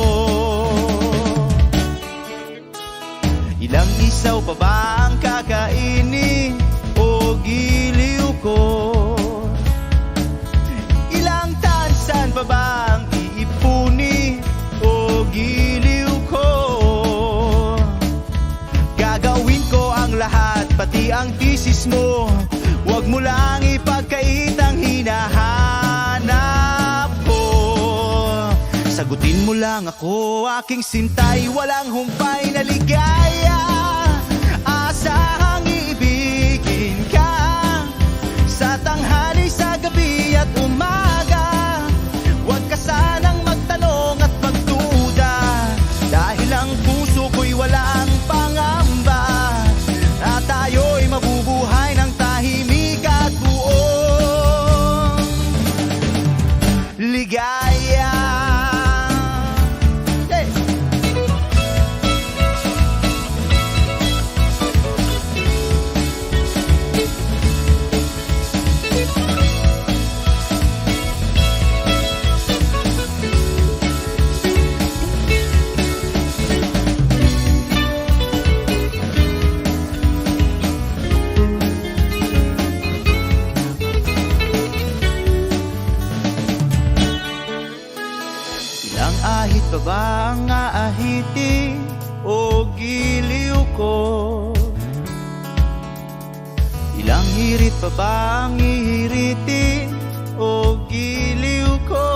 Ilang Ilang isaw pa ba ang kakainin o giliw ko? Ilang tansan pa ba ang iipuni o giliw ko? Gagawin ko ang lahat, pati ang thesis mo. Huwag mo lang ipagkait ang hinahanap ko. Sagutin mo lang ako, aking sintay, walang humpay na ligaya. Asahang iibigin ka sa tanghali, sa gabi at umaga. Huwag ka sanang magtanong at magduda, dahil ang puso ko'y walang pangamba. At tayo'y mabubuhay ng tahimik at buong ligaya. Hey! Ilang ahit pa ba ang aahitin o giliw ko? Ilang hirit pa ba ang ihiritin o giliw ko?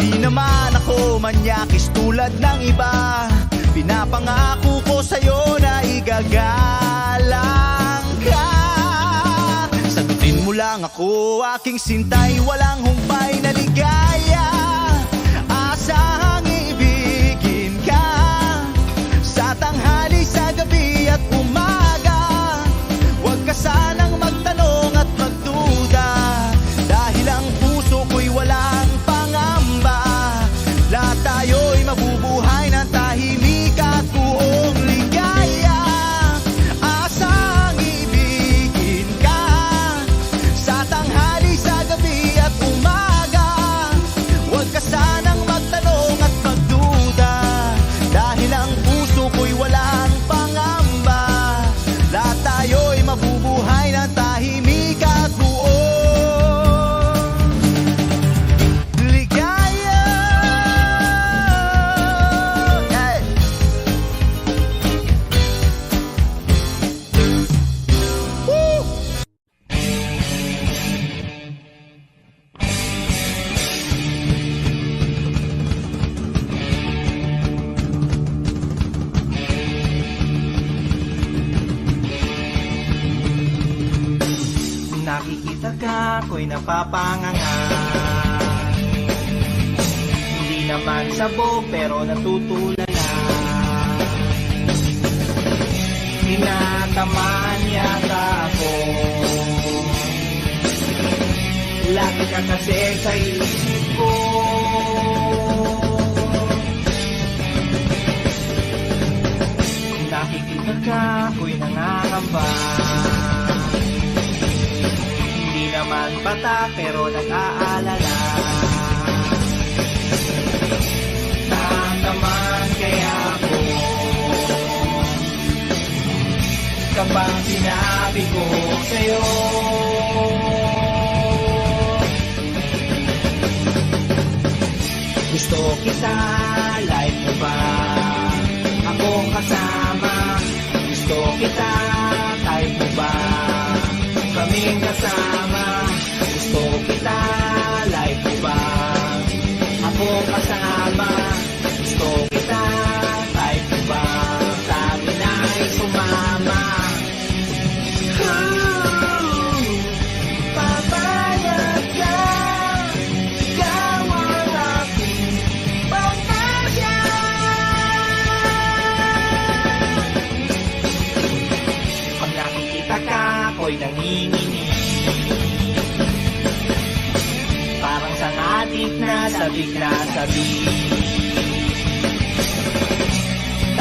Di naman ako manyakis tulad ng iba. Pinapangako ko sa'yo na igagalang ka. Sagutin mo lang ako, aking sintay, walang humpay na ligaya. Asahang iibigin ka sa tanghali, sa gabi at umaga. Huwag ka sanang magtanong at magduda, dahil ang puso ko'y walang pangamba. Lahat tayo'y mabubuhay ng tahimik at buong ligaya. Asahang iibigin ka sa tanghali, sa gabi at umaga. Huwag ka sanang magtanong at magduda, dahil ang puso ko'y walang pangamba. Lahat tayo'y mabubuhay ng tahimik at buong ligaya. Hey! Woo! Nakikita ka, ako'y napapanganga. Hindi naman sabog, pero natutulala. Tinatamaan yata ako. Lagi ka kasi sa isip ko. Nakikita ka, ako'y nangangamba. Hindi naman bata, pero nag-aalala. Natamaan kaya ako kapag sinabi ko sa'yo. Gusto kita, like mo ba? Akong kasama. Gusto kita, type mo ba? Kaming kasama. Gusto kita, like mo ba? Akong kasama. Gusto kita, type mo ba? Sabi na'y sumama. Papayag ka, ikaw ang aking pagkasya. Pag nakikita ka, ako'y nanginginig. Parang sangatik na sabik na sabik.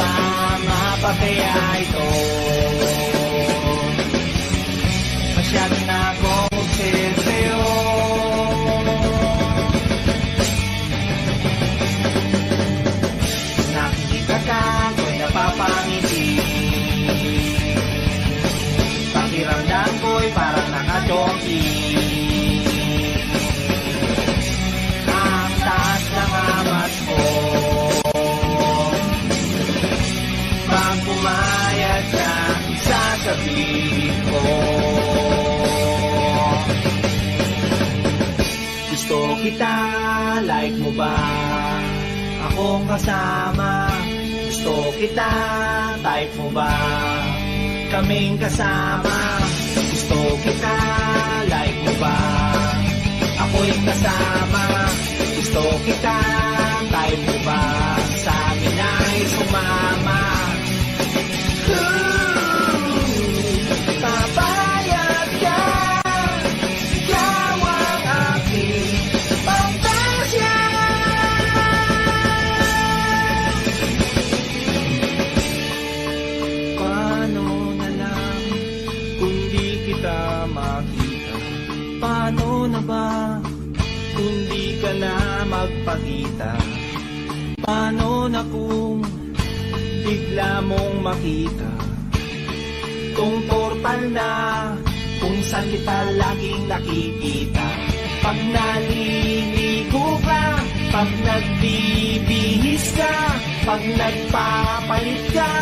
Tama pa kaya ito? Masyado na akong obsessed sa'yo. Nakikita ka, ako'y napapagod. Pag pumayag ka, sasabihin ko, gusto kita, like mo ba? Akong kasama. Gusto kita, type mo ba? Kaming kasama. Gusto kita, like mo ba? Ako'y kasama. Gusto kita, type mo ba? Sa amin ay sumama. Papayag ka, ikaw ang aking pantasya. Paano na lang kung di kita makita? Paano na ba kung di ka na magpakita? Paano na kung bigla mong makita? Kung portal na kung saan kita laging nakikita. Pag naliligo ka, pag nagbibihis ka, pag nagpapalit ka,